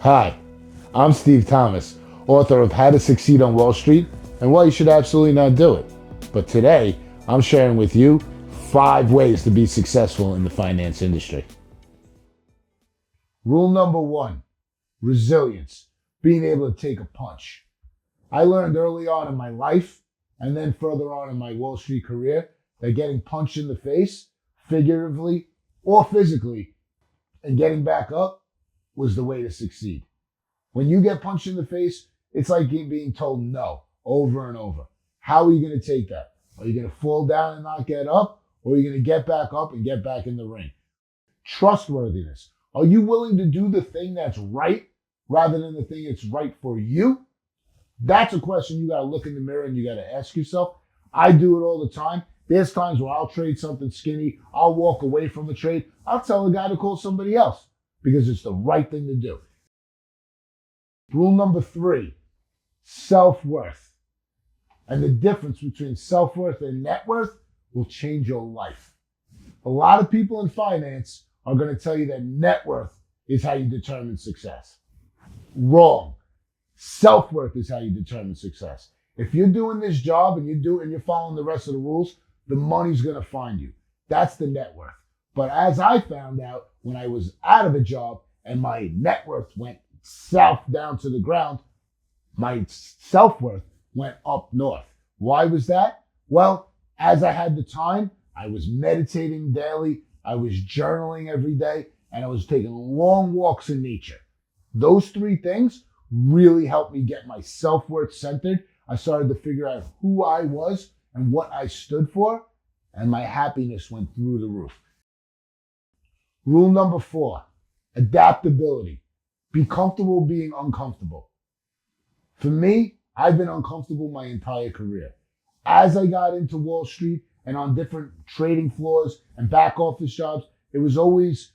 Hi, I'm Steve Thomas, author of How to Succeed on Wall Street and Why You Should Absolutely Not Do It. But today, I'm sharing with you 5 ways to be successful in the finance industry. Rule number 1, resilience, being able to take a punch. I learned early on in my life and then further on in my Wall Street career that getting punched in the face, figuratively or physically, and getting back up was the way to succeed. When you get punched in the face, it's like being told no over and over. How are you going to take that? Are you going to fall down and not get up? Or are you going to get back up and get back in the ring? Trustworthiness. Are you willing to do the thing that's right rather than the thing that's right for you? That's a question you got to look in the mirror and you got to ask yourself. I do it all the time. There's times where I'll trade something skinny. I'll walk away from a trade. I'll tell the guy to call somebody else because it's the right thing to do. Rule number 3, self-worth. And the difference between self-worth and net worth will change your life. A lot of people in finance are going to tell you that net worth is how you determine success. Wrong. Self-worth is how you determine success. If you're doing this job and you're following the rest of the rules, the money's going to find you. That's the net worth. But as I found out when I was out of a job and my net worth went south down to the ground, my self-worth went up north. Why was that? Well, as I had the time, I was meditating daily, I was journaling every day, and I was taking long walks in nature. Those 3 things really helped me get my self-worth centered. I started to figure out who I was and what I stood for, and my happiness went through the roof. Rule number 4, adaptability. Be comfortable being uncomfortable. For me, I've been uncomfortable my entire career. As I got into Wall Street and on different trading floors and back office jobs, it was always,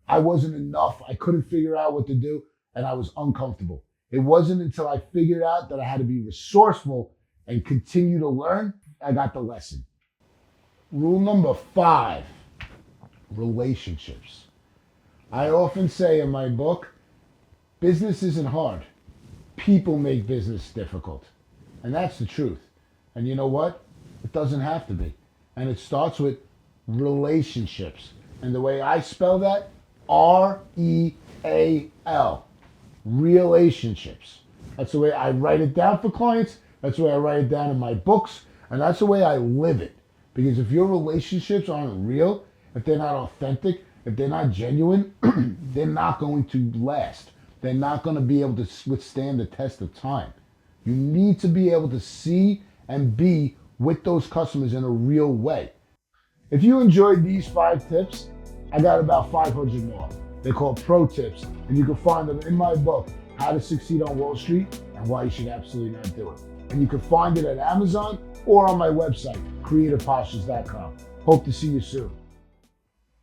I wasn't enough. I couldn't figure out what to do, and I was uncomfortable. It wasn't until I figured out that I had to be resourceful and continue to learn, I got the lesson. Rule number 5, relationships. I often say in my book, business isn't hard. People make business difficult. And that's the truth. And you know what? It doesn't have to be. And it starts with relationships. And the way I spell that, R-E-A-L. Relationships. That's the way I write it down for clients. That's the way I write it down in my books. And that's the way I live it. Because if your relationships aren't real, if they're not authentic, if they're not genuine, they're not going to last. They're not going to be able to withstand the test of time. You need to be able to see and be with those customers in a real way. If you enjoyed these 5 tips, I got about 500 more. They're called pro tips, and you can find them in my book, How to Succeed on Wall Street and Why You Should Absolutely Not Do It. And you can find it at Amazon or on my website, creativepostures.com. Hope to see you soon.